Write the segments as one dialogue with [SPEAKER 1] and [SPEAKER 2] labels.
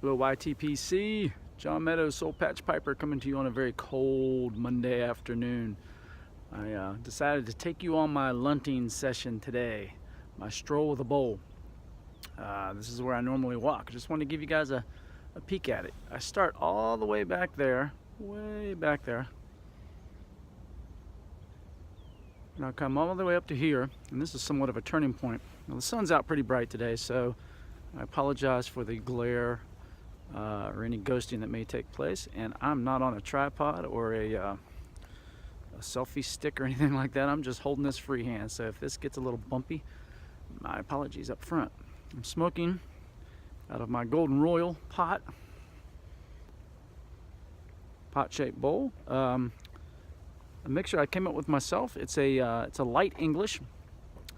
[SPEAKER 1] Hello YTPC, John Meadows, Soul Patch Piper, coming to you on a very cold Monday afternoon. I decided to take you on my lunting session today, my stroll with a bowl. This is where I normally walk. I just want to give you guys a peek at it. I start all the way back there, and I'll come all the way up to here, and this is somewhat of a turning point. Now the sun's out pretty bright today, so I apologize for the glare or any ghosting that may take place, and I'm not on a tripod or a selfie stick or anything like that. I'm just holding this freehand, so if this gets a little bumpy, my apologies up front. I'm smoking out of my Golden Royal pot-shaped bowl. A mixture I came up with myself. It's a light English.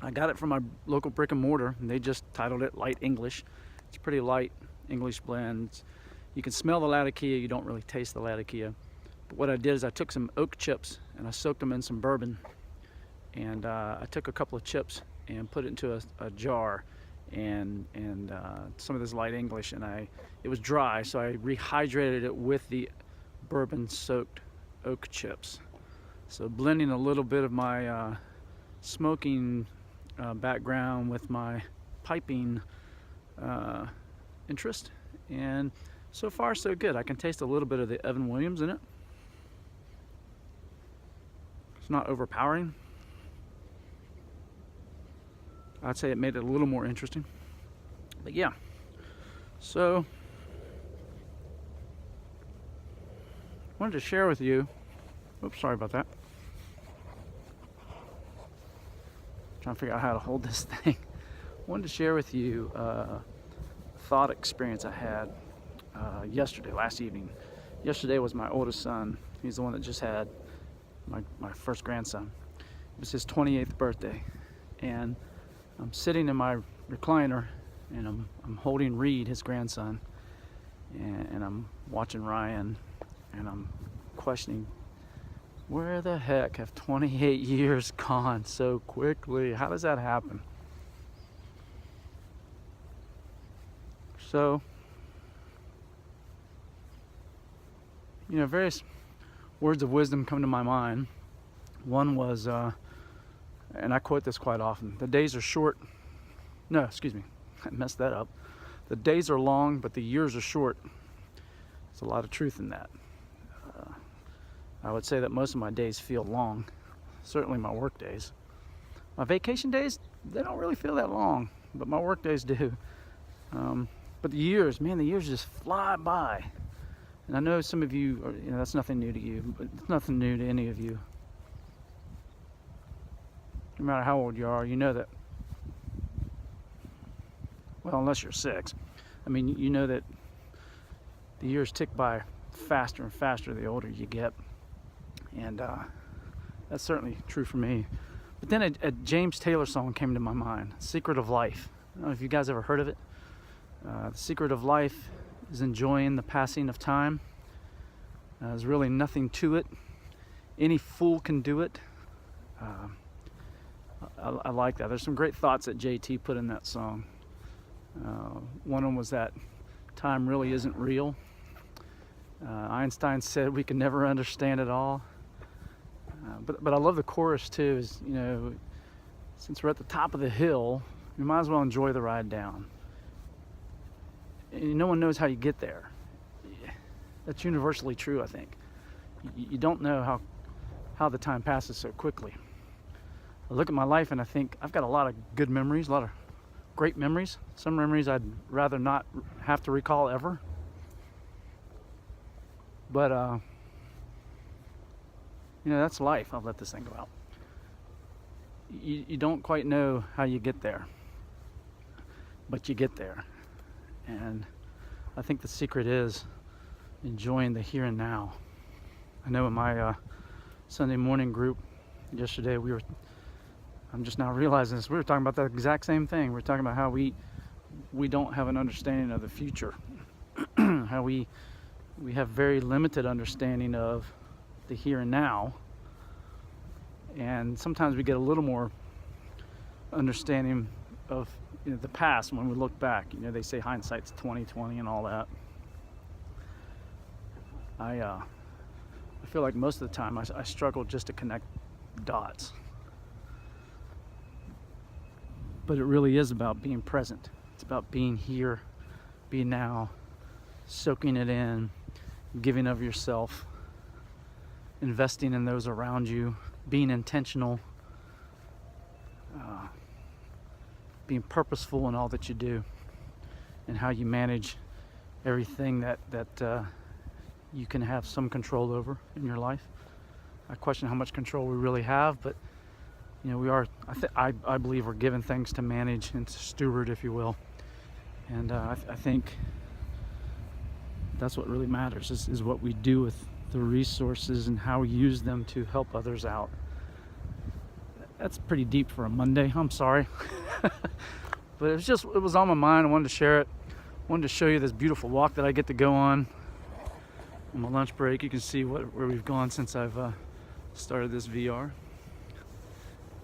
[SPEAKER 1] I got it from my local brick and mortar, and they just titled it Light English. It's a pretty light English blend. You can smell the Latakia, you don't really taste the Latakia. But what I did is I took some oak chips and I soaked them in some bourbon, and I took a couple of chips and put it into a jar and some of this light English, and it was dry, so I rehydrated it with the bourbon soaked oak chips. So blending a little bit of my smoking background with my piping interest, and so far so good. I can taste a little bit of the Evan Williams in it. It's not overpowering. I'd say it made it a little more interesting, but yeah. So I wanted to share with you, oops, sorry about that, trying to figure out how to hold this thing. I wanted to share with you thought experience I had last evening. Yesterday was my oldest son. He's the one that just had my first grandson. It was his 28th birthday, and I'm sitting in my recliner, and I'm holding Reed, his grandson, and I'm watching Ryan, and I'm questioning, where the heck have 28 years gone so quickly? How does that happen? So, you know, various words of wisdom come to my mind. One was, and I quote this quite often, the days are short. No, excuse me, I messed that up. The days are long, but the years are short. There's a lot of truth in that. I would say that most of my days feel long, certainly my work days. My vacation days, they don't really feel that long, but my work days do. But the years, man, the years just fly by. And I know some of you, that's nothing new to you, but it's nothing new to any of you. No matter how old you are, you know that, well, unless you're 6, I mean, you know that the years tick by faster and faster the older you get. And that's certainly true for me. But then a James Taylor song came to my mind, Secret of Life. I don't know if you guys ever heard of it. The secret of life is enjoying the passing of time. There's really nothing to it. Any fool can do it. I like that. There's some great thoughts that JT put in that song. One of them was that time really isn't real. Einstein said we can never understand it all. But I love the chorus too, is, you know, since we're at the top of the hill, we might as well enjoy the ride down. And no one knows how you get there. That's universally true, I think. You don't know how the time passes so quickly. I look at my life and I think I've got a lot of good memories, a lot of great memories. Some memories I'd rather not have to recall ever. But, you know, that's life. I'll let this thing go out. You don't quite know how you get there, but you get there. And I think the secret is enjoying the here and now. I know in my Sunday morning group yesterday, I'm just now realizing this, we were talking about the exact same thing. We're talking about how we don't have an understanding of the future. How we have very limited understanding of the here and now. And sometimes we get a little more understanding of the past when we look back. They say hindsight's 20/20 and all that. I feel like most of the time I struggle just to connect dots. But it really is about being present. It's about being here, being now, soaking it in, giving of yourself, investing in those around you, being intentional, being purposeful in all that you do, and how you manage everything that you can have some control over in your life. I question how much control we really have, but you know, we are. I believe we're given things to manage and to steward, if you will. And I think that's what really matters, is what we do with the resources and how we use them to help others out. That's pretty deep for a Monday. I'm sorry. But it was on my mind. I wanted to share it. I wanted to show you this beautiful walk that I get to go on my lunch break. You can see where we've gone since I've started this VR.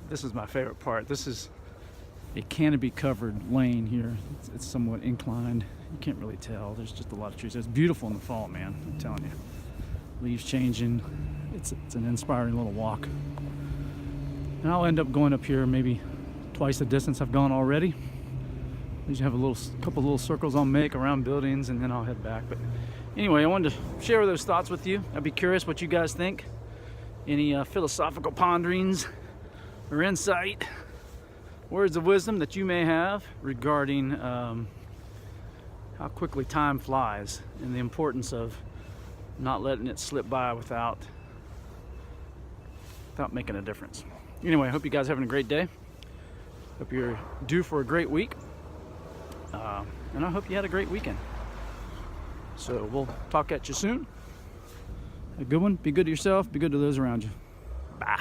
[SPEAKER 1] This is my favorite part. This is a canopy covered lane here. It's somewhat inclined. You can't really tell. There's just a lot of trees. It's beautiful in the fall, man. I'm telling you. Leaves changing. It's an inspiring little walk. And I'll end up going up here maybe twice the distance I've gone already. I usually have a couple little circles I'll make around buildings, and then I'll head back. But anyway, I wanted to share those thoughts with you. I'd be curious what you guys think. Any philosophical ponderings or insight, words of wisdom that you may have regarding how quickly time flies and the importance of not letting it slip by without making a difference. Anyway, I hope you guys are having a great day. Hope you're due for a great week. And I hope you had a great weekend. So we'll talk at you soon. A good one. Be good to yourself. Be good to those around you. Bye.